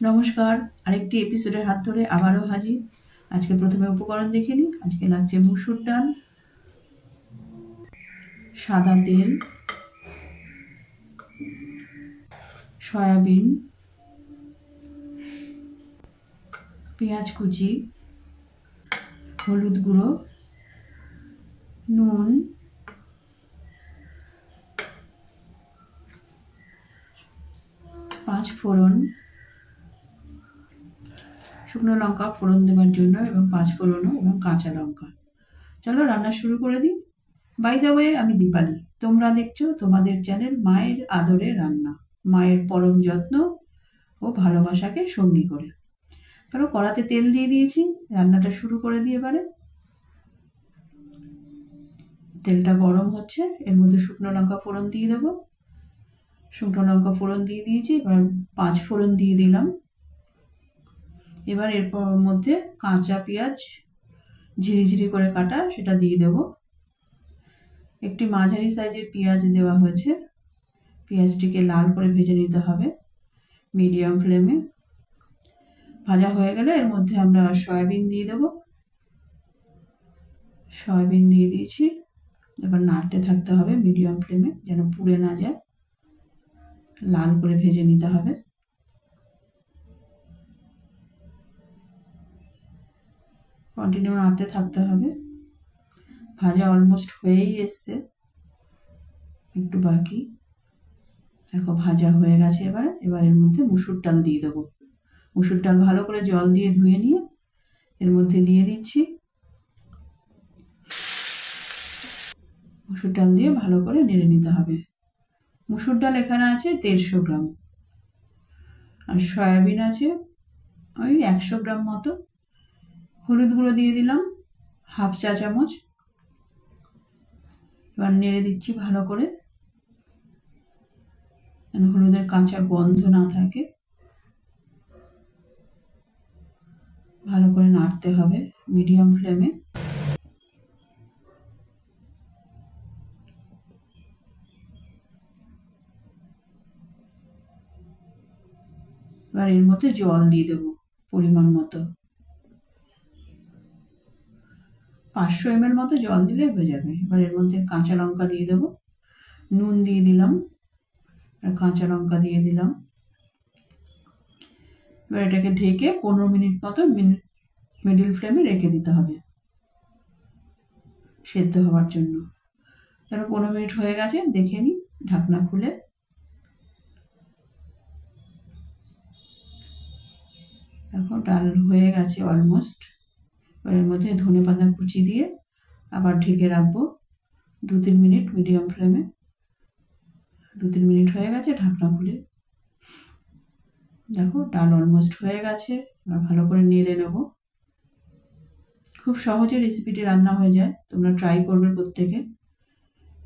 নমস্কার, আরেকটি এপিসোডের হাত ধরে আবারও হাজির। আজকে প্রথমে উপকরণ দেখে নিই। আজকে লাগছে মুসুর ডাল, সাদা তেল, সয়াবিন, পেঁয়াজ কুচি, হলুদ গুঁড়ো, নুন, পাঁচ ফোড়ন, শুকনো লঙ্কা ফোড়ন দেওয়ার জন্য এবং পাঁচ ফোড়নও এবং কাঁচা লঙ্কা। চলো রান্না শুরু করে দিই। বাই দ্য ওয়ে, আমি দীপালি। তোমরা দেখছো তোমাদের চ্যানেল মায়ের আদরে রান্না, মায়ের পরম যত্ন ও ভালোবাসাকে সঙ্গী করে। চলো, কড়াতে তেল দিয়ে দিয়েছি, রান্নাটা শুরু করে দিই এবারে। তেলটা গরম হচ্ছে, এর মধ্যে শুকনো লঙ্কা ফোড়ন দিয়ে দেবো। শুকনো লঙ্কা ফোড়ন দিয়ে দিয়েছি, এবার পাঁচ ফোড়ন দিয়ে দিলাম। এবার এরপর মধ্যে কাঁচা পেঁয়াজ ঝিরিঝিরি করে কাটা, সেটা দিয়ে দেব। একটি মাঝারি সাইজের পেঁয়াজ দেওয়া হয়েছে। পেঁয়াজটিকে লাল করে ভেজে নিতে হবে মিডিয়াম ফ্লেমে। ভাজা হয়ে গেলে এর মধ্যে আমরা সয়াবিন দিয়ে দেব। সয়াবিন দিয়ে দিয়েছি, এবার নাড়তে থাকতে হবে মিডিয়াম ফ্লেমে, যেন পুড়ে না যায়। লাল করে ভেজে নিতে হবে। কন্টিনিউ নাড়তে থাকতে হবে। ভাজা অলমোস্ট হয়েই এসছে, একটু বাকি। দেখো ভাজা হয়ে গেছে। এবার এর মধ্যে মুসুর ডাল দিয়ে দেবো। মুসুর ডাল ভালো করে জল দিয়ে ধুয়ে নিয়ে এর মধ্যে দিয়ে দিচ্ছি। মুসুর ডাল দিয়ে ভালো করে নেড়ে নিতে হবে। মুসুর ডাল এখানে আছে 150 গ্রাম, আর সয়াবিন আছে ওই 100 গ্রাম মতো। হলুদ গুঁড়ো দিয়ে দিলাম হাফ চা চামচ। এবার নেড়ে দিচ্ছি ভালো করে, যেন হলুদের কাঁচা গন্ধ না থাকে। ভালো করে নাড়তে হবে মিডিয়াম ফ্লেমে। এবার এর মধ্যে জল দিয়ে দেবো পরিমাণ মতো। 500 ml মতো জল দিলে হয়ে যাবে। এবার এর মধ্যে কাঁচা লঙ্কা দিয়ে দেবো, নুন দিয়ে দিলাম, আর কাঁচা লঙ্কা দিয়ে দিলাম। এবার এটাকে ঢেকে 15 মিনিট মতো মিডিল ফ্লেমে রেখে দিতে হবে সেদ্ধ হওয়ার জন্য। ধরো 15 মিনিট হয়ে গেছে, দেখে নিই ঢাকনা খুলে। দেখো ডাল হয়ে গেছে অলমোস্ট। এবার এর মধ্যে ধনেপাতা কুচি দিয়ে আবার ঢেকে রাখবো 2-3 মিনিট মিডিয়াম ফ্লেমে। 2-3 মিনিট হয়ে গেছে, ঢাকনা খুলে দেখো ডাল অলমোস্ট হয়ে গেছে। এবার ভালো করে নেড়ে নেব। খুব সহজে রেসিপিটি রান্না হয়ে যায়, তোমরা ট্রাই করবে প্রত্যেকে।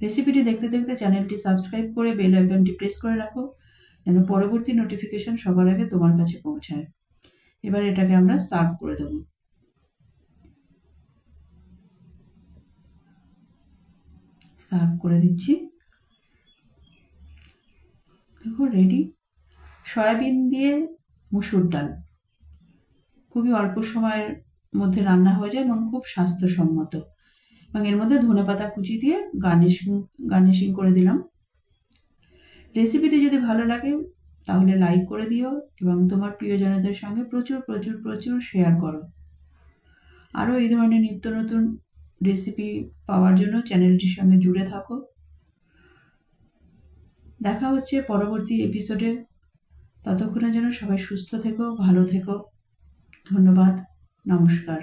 রেসিপিটি দেখতে দেখতে চ্যানেলটি সাবস্ক্রাইব করে বেল আইকনটি প্রেস করে রাখো, যেন পরবর্তী নোটিফিকেশন সবার আগে তোমার কাছে পৌঁছায়। এবার এটাকে আমরা সার্ভ করে দেবো। সার্ভ করে দিচ্ছি। দেখো রেডি সয়াবিন দিয়ে মুসুর ডাল। খুবই অল্প সময়ের মধ্যে রান্না হয়ে যায় এবং খুব স্বাস্থ্যসম্মত। এবং এর মধ্যে ধনেপাতা কুচি দিয়ে গার্নিশিং করে দিলাম। রেসিপিটি যদি ভালো লাগে তাহলে লাইক করে দিও এবং তোমার প্রিয়জনদের সঙ্গে প্রচুর প্রচুর প্রচুর শেয়ার করো। আরও এই ধরনের নিত্য নতুন রেসিপি পাওয়ার জন্য চ্যানেলটির সঙ্গে জুড়ে থাকো। দেখা হচ্ছে পরবর্তী এপিসোডে। ততক্ষণের জন্য সবাই সুস্থ থেকো, ভালো থেকো। ধন্যবাদ, নমস্কার।